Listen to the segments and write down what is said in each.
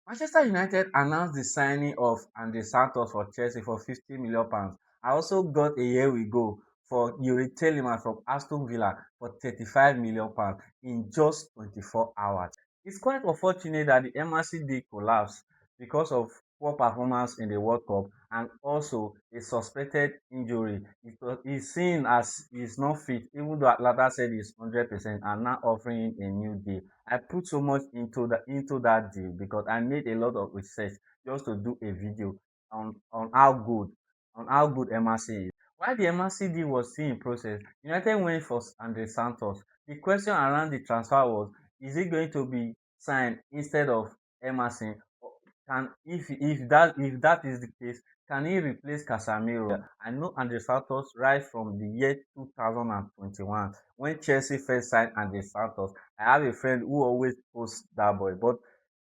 Manchester United announced the signing of Andrey Santos for Chelsea for £50 million. I also got a year ago for Youri Tielemans from Aston Villa for £35 million in just 24 hours. It's quite unfortunate that the MRC did collapse because of poor performance in the World Cup and also a suspected injury. He's seen as he's not fit, even though Atlanta said he's 100% and now offering him a new deal. I put so much into that deal because I made a lot of research just to do a video on how good MRC is. While the MRC deal was still in process, United went for Andrey Santos. The question around the transfer was, is he going to be signed instead of Emerson? Can if that is the case, can he replace Casemiro? I know Andrey Santos right from the year 2021 when Chelsea first signed Andrey Santos. I have a friend who always posts that boy, but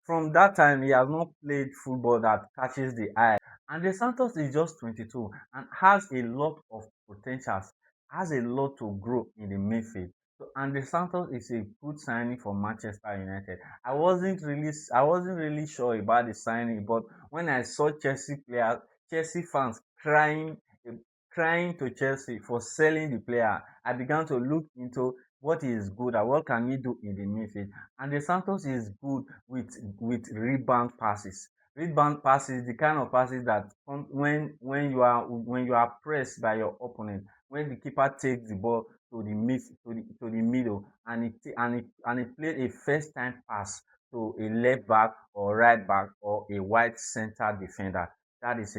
from that time he has not played football that catches the eye. Andrey Santos is just 22 and has a lot of potentials, has a lot to grow in the midfield. So Andrey Santos is a good signing for Manchester United. I wasn't really sure about the signing, but when I saw Chelsea fans crying to Chelsea for selling the player, I began to look into what he is good at, what can he do in the midfield. And the Santos is good with rebound passes. Rebound passes, the kind of passes that come when you are pressed by your opponent, when the keeper takes the ball to the middle and it played a first time pass to a left back or right back or a wide center defender. That is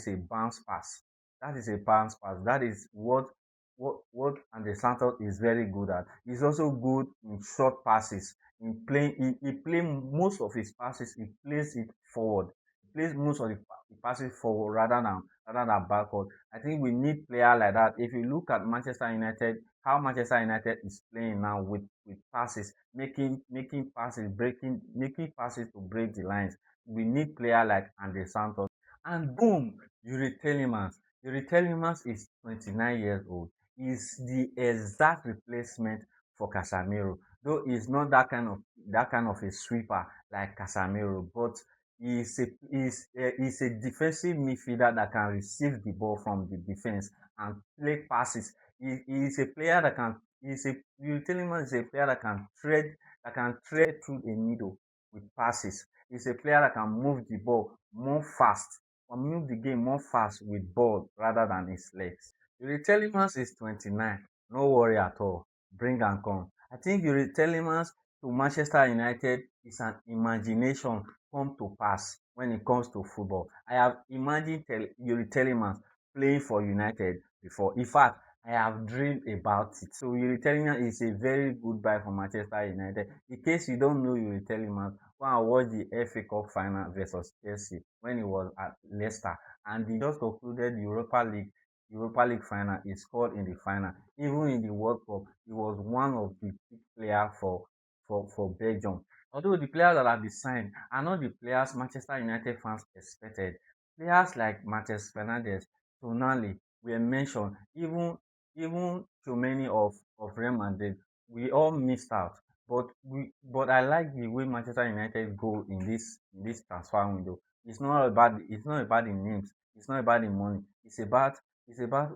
a bounce pass. That is a bounce pass. That is what Andre Santos is very good at. He's also good in short passes. In playing, he play most of his passes. He plays it forward. He plays most of the passes forward rather than backward. I think we need player like that. If you look at Manchester United, how Manchester United is playing now with passes, making passes, making passes to break the lines. We need player like Andre Santos. And boom, Youri Tielemans. Youri Tielemans is 29 years old. He's the exact replacement for Casemiro. Though he's not that kind of a sweeper like Casemiro, but he's a defensive midfielder that can receive the ball from the defense and play passes. He's a player that can. Youri Tielemans is a player that can thread through a needle with passes. He's a player that can move the ball more fast or move the game more fast with ball rather than his legs. Yuri Telemans is 29. No worry at all. Bring and come. I think Yuri Telemans to Manchester United is an imagination come to pass when it comes to football. I have imagined Yuri Telemans playing for United before. In fact, I have dreamed about it. So Yuri Telemans is a very good buy for Manchester United. In case you don't know Yuri Telemans, go and watch the FA Cup final versus Chelsea when he was at Leicester, and he just concluded the Europa League final. He scored in the final. Even in the World Cup, he was one of the key players for Belgium. Although the players that have been signed are not the players Manchester United fans expected. Players like Matheus Fernandes, Tonali were mentioned. Even too many of Real Madrid, we all missed out. But I like the way Manchester United go in this transfer window. It's not about the names. It's not about the money. It's about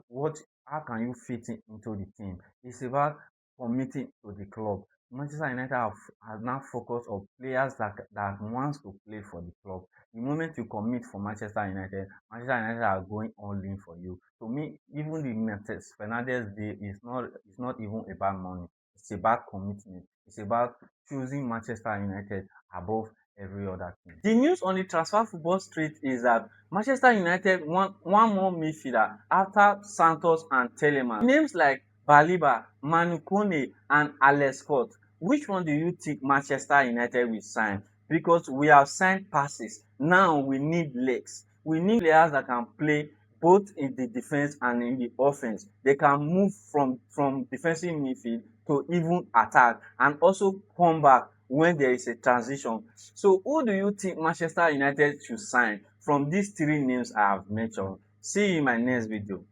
what how can you fit into the team. It's about committing to the club. Manchester United have now focused on players that wants to play for the club. The moment you commit for Manchester United are going all in for you. To me, even the Matheus Fernandes deal is not even about money. It's about commitment. It's about choosing Manchester United above every other team. The news on the transfer football street is that Manchester United want one more midfielder after Santos and Telemans. Names like Baliba, Manu Kone, and Alex Scott. Which one do you think Manchester United will sign? Because we have signed passes. Now we need legs. We need players that can play both in the defense and in the offense. They can move from defensive midfield to even attack and also come back when there is a transition. So who do you think Manchester United should sign from these three names I have mentioned? See you in my next video.